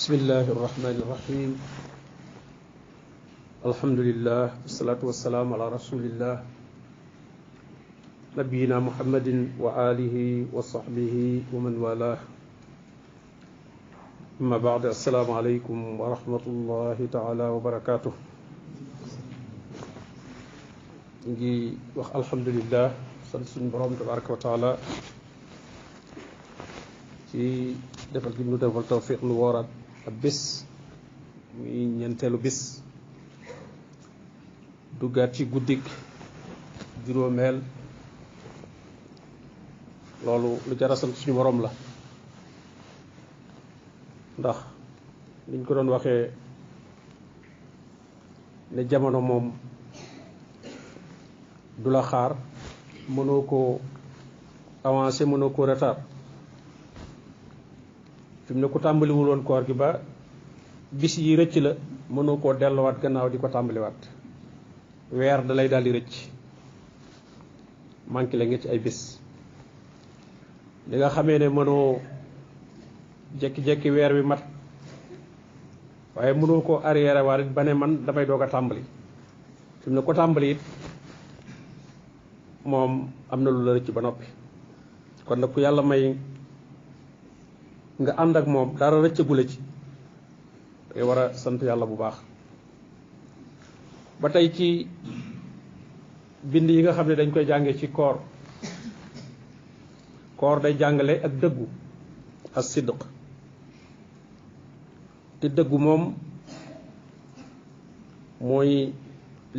بسم الله الرحمن الرحيم الحمد لله والصلاة والسلام على رسول الله نبينا محمد وآله وصحبه ومن والاه أما بعد السلام عليكم ورحمة الله تعالى وبركاته نجي الحمد لله sant suñu borom tabaraka wa taala ci defal gi ñu defal tawfiq nu wooraat ab bis muy ñeenteelu bis duggaat ci guddik juróomeel loolu lu jar a sant suñu borom la ndax niñ ko doon waxee ne jamono moom du la xaar mënoo ko avancer mënoo ko retard fi mu ne ko tàmbaliwul woon koor gi ba bis yi rëcc la mënoo koo delluwaat gannaaw di ko tàmbaliwaat weer da lay daal di rëcc manqué la nga ci ay bis li nga xamee ne mënoo jekki-jekki weer wi mat waaye mënoo ko arrière waat it ba ne man damay doog a tàmbali fi mu ne ko tàmbali it moom am na lu la rëcc ba noppi kon nag ku yàlla may nga ànd ak moom dara rëccagule ci day war a sant yàlla bu baax ba tey ci bind yi nga xam ne dañ koy jànge ci koor day jàngale ak dëggu as sidq te dëggu moom mooy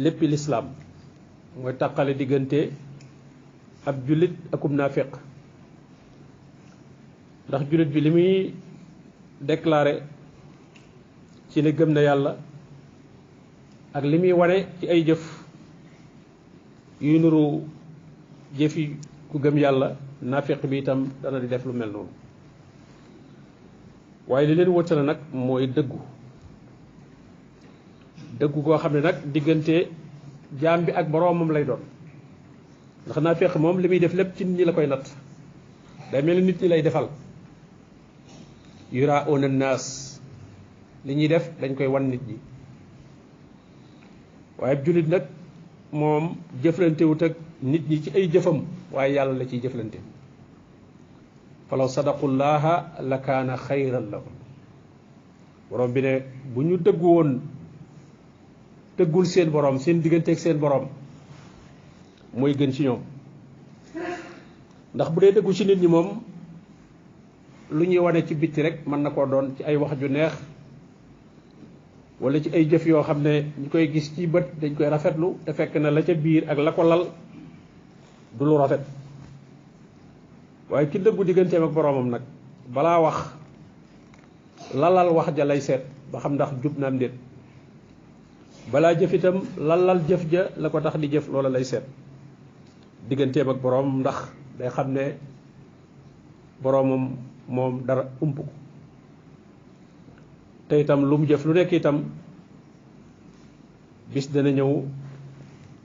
léppi lislaam mooy tàqale diggante ab jullit akum naafiq ndax jullit bi li muy déclaré ci ne gëm na yàlla ak li muy wane ci ay jëf yuy nuru jëfi ku gëm yàlla naafiq bi itam dana di def lu mel noonu waaye li leen wutale nag mooy dëggu koo xam ne nag diggante jaam bi ak boroomam lay doon ndax naafiq moom li muy def lépp ci nit ñi la koy natt day mel ni nit ñi lay defal yuraa'una naas li ñuy def dañ koy wan nit ñi waaye jullit nag moom jëflantewut ak nit ñi ci ay jëfam waaye yàlla la ciy jëflante falaw sadaqullaha la kaana xayran lahum borom bi ne bu ñu dëggu woon dëggul seen borom seen digganteeg seen borom mooy gën ci ñoom ndax bu dee dëggu ci nit ñi moom lu ñuy wane ci bitti rek mën na koo doon ci ay wax ju neex wala ci ay jëf yoo xam ne ñu koy gis ci bët dañ koy rafetlu te fekk na la ca biir ak la ko lal du lu rafet waaye ki dëggu digganteem ak boroomam nag balaa wax lalal wax ja lay seet ba xam ndax jub na am déet balaa jëf itam lalal jëf ja la ko tax di jëf loola lay seet digganteem ak boroom ndax day xam ne boroomam moom dara ump ko te itam lu mu jëf lu nekk itam bis dana ñëw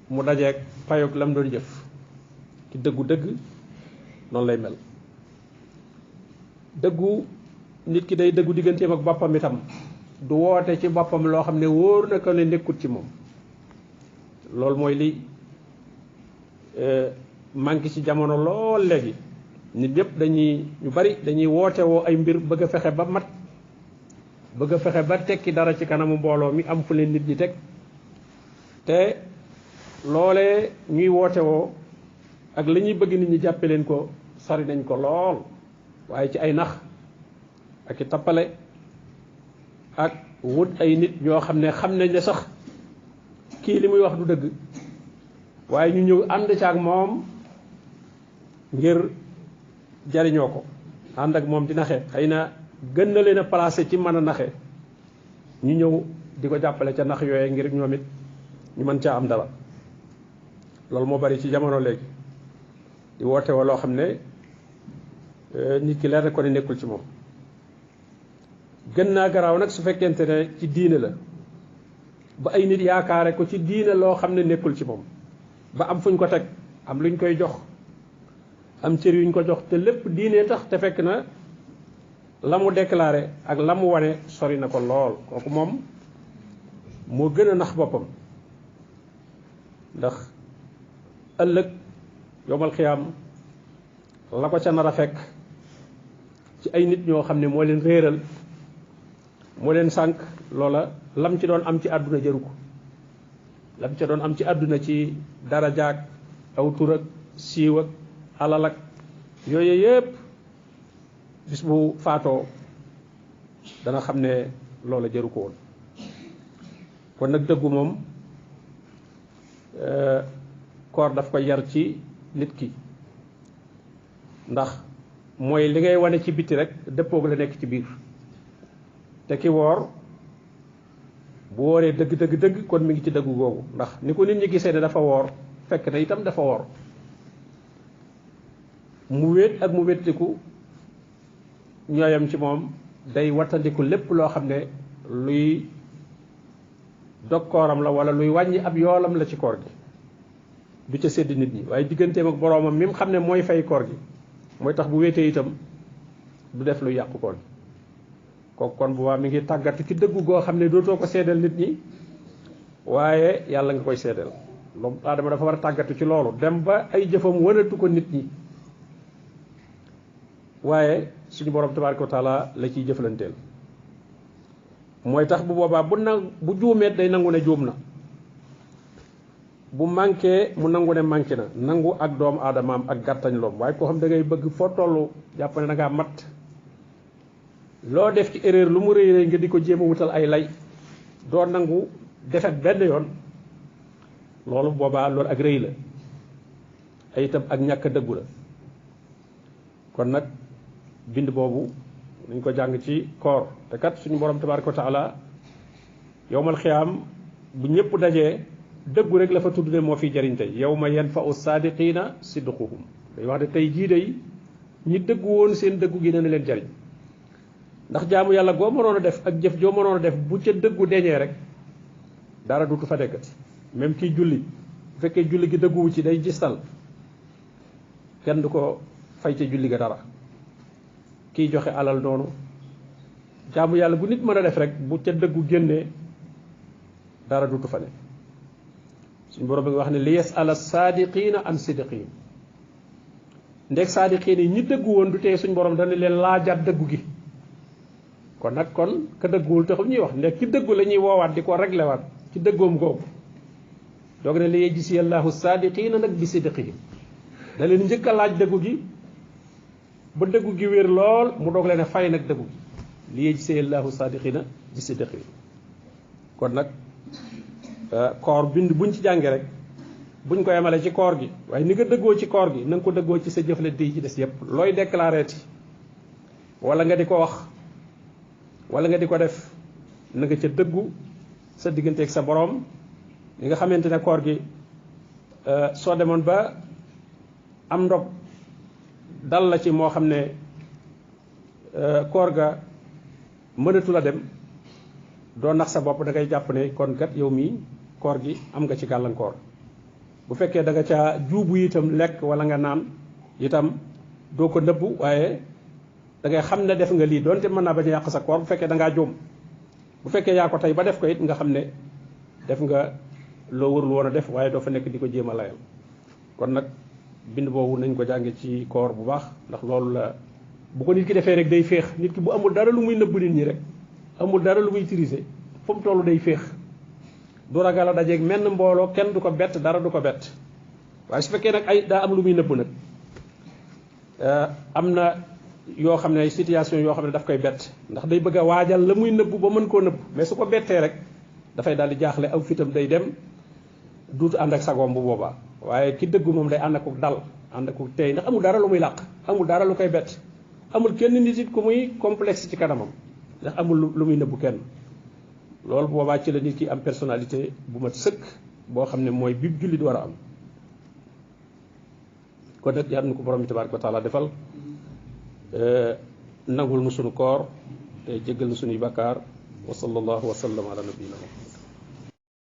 mu dajeek payoog lam doon jëf ki dëggu dëgg noonu lay mel dëggu nit ki day dëggu digganteem ak boppam itam du woote ci boppam loo xam ne wóor na ko ne nekkut ci moom loolu mooy li manqué ci jamono lool léegi nit ñëpp ñu bari dañuy woote woo ay mbir bëgg a fexe ba mat bëgg a fexe ba tekki dara ci kanamu mbooloo mi am fu leen nit ñi teg te loolee ñuy woote woo ak la ñuy bëgg nit ñi jàppe leen ko sori nañ ko lool waaye ci ay nax ak i tappale ak wut ay nit ñoo xam nañ ne sax kii li muy wax du dëgg waaye ñu ñëw ànd ca ak moom ngir jariñoo ko ànd ak moom di naxe xëy na gën na leen a placé ci mën a naxe ñu ñëw di ko jàppale ca nax yooye ngir ñoom it ñu mën caa am dara loolu moo bari ci jamono léegi di woote wa loo xam ne nit ki leer na ko ne nekkul ci moom gën naa garaaw nag su fekkente ne ci diine la ba ay nit yaakaare ko ci diine loo xam ne nekkul ci moom ba am fuñ ko teg am luñ koy jox am cër yuñ ko jox te lépp diine tax te fekk na la mu déclaré ak la mu wane sori na ko lool kooku moom moo gën a nax boppam ndax ëllëg yowmal xiyaam la ko ca nar a fekk ci ay nit ñoo xam ne moo leen réeral moo leen sànq loola lam ci doon am ci àdduna jëru ko lam ca doon am ci àdduna ci dara jaag aw tur ak siiw ak alal ak yooyu yépp bis bu faatoo dana xam ne loola jëru ko woon kon nag dëggu moom koor daf ko yar ci nit ki ndax mooy li ngay wane ci biti rek dëppoog la nekk ci biir te ki woor bu wooree dëgg kon mi ngi ci dëggu googu ndax ni ko nit ñi gisee ne dafa woor fekk na itam dafa woor mu wéet ak mu wéttiku ñooyam ci moom day wattandiku lépp loo xam ne luy dog kooram la wala luy wàññi ab yoolam la ci koor gi du ca sédd nit ñi waaye digganteem ak boroomam mi mu xam ne mooy fay koor gi mooy tax bu wéetee itam du def lu yàqu koor gi kooku kon bu waa mi ngi tàggatu ci dëggu goo xam ne dootoo ko seedal nit ñi waaye yàlla nga koy seedal loolu aadama dafa war a tàggatu ci loolu dem ba ay jëfam wanatu ko nit ñi waaye suñu borom tabaaraka wa taala la ciy jëflanteel mooy tax bu boobaa bu juumeet day nangu ne juum na bu manqué mu nangu ne manqué na nangu ak doomu aadamaam ak gàttañ loom waaye koo xam da ngay bëgg foo toll jàpp ne da ngaa mat loo def ci erreur lu mu rëy rëy nga di ko jéem a wutal ay lay doo nangu defet benn yoon loolu boobaa loolu ak rëy la ay itam ak ñàkk dëggu la kon nag bind boobu nañ ko jàng ci koor te kat suñu borom tabaaraka wa taala yowmal xiyaam bu ñëpp dajee dëggu rek la fa tudd ne moo fi jariñ tey yawma yanfa'u saadiqiina sidquhum day wax ne tey jii day ñi dëggu woon seen dëggu gi dana leen jariñ ndax jaamu yàlla goo mënoon a def ak jëf joo mënoon a def bu ca dëggu deñee rek dara dutu fa dekkati même kiy julli bu fekkee julli gi dëgguwu ci day gistal kenn du ko fay ca julli ga dara kiy joxe alal noonu jaamu yàlla bu nit mën a def rek bu ca dëggu génnee dara dutu fa ne suñu borom bi nga wax ne li yas'ala saadiqiina an sidqihim ndeg saadiqiin yi ñi dëggu woon du tee suñu borom dana leen laajaat dëggu gi kon nag kon ka dëgguwul taxul ñuy wax ndeg ki dëggu la ñuy woowaat di ko réglé waat ci dëggoom googu doog ne li yajzi allahu saadiqiina nag bi sidqihim da leen njëkk a laaj dëggu gi ba dëggu gi wér lool mu doog leen a fay nag dëggu gi li yajzi allahu saadiqiina bi sidqihim kon nag koor bind buñ ci jànge rek buñ ko yemale ci koor gi waaye ni nga dëggoo ci koor gi na nga ko dëggoo ci sa jëflante yi ci des yépp looy déclaré ti wala nga di ko wax wala nga di ko def na nga ca dëggu sa digganteeg sa borom li nga xamante ne koor gi soo demoon ba am ndog dal la ci moo xam ne koor ga mënatu la dem doo nax sa bopp da ngay jàpp ne kon kat yow mii koor gi am nga ci gàllankoor bu fekkee da nga caa juubu itam lekk wala nga naan itam doo ko nëbbu waaye da ngay xam ne def nga lii doonte mën naa bañ a yàq sa koor bu fekkee da ngaa juum bu fekkee yaa ko tey ba def ko it nga xam ne def nga loo warul woon a def waaye doo fa nekk di ko jéem a layal kon nag bind boobu nañ ko jànge ci koor bu baax ndax loolu la bu ko nit ki defee rek day féex nit ki bu amul dara lu muy nëbb nit ñi rek amul dara lu muy tirise fu mu toll day féex du ragal a dajeeg menn mbooloo kenn du ko bett dara du ko bett waaye su fekkee nag ay daa am lu muy nëbb nag am na yoo xam ne ay situation yoo xam ne daf koy bett ndax day bëgg a waajal la muy nëbb ba mën koo nëbb mais su ko bettee rek dafay daal di jaaxle aw fitam day dem duutu ànd ak sagoom bu boobaa waaye ki dëggu moom day ànd ak dal ànd ak tey ndax amul dara lu muy làq amul dara lu koy bett amul kenn nit it ku muy complexe ci kanamam ndax amul lu muy nëbbu kenn loolu boobaa ci la nit ki am personnalité bu mat sëkk boo xam ne mooy bi jullit war a am kon nag yàlla na ko borom bi tabaaraka wa taala defal nangul nu sunu koor te jéggal nu sunuy bakkaar wa sallallahu wa sallam ala nabiyina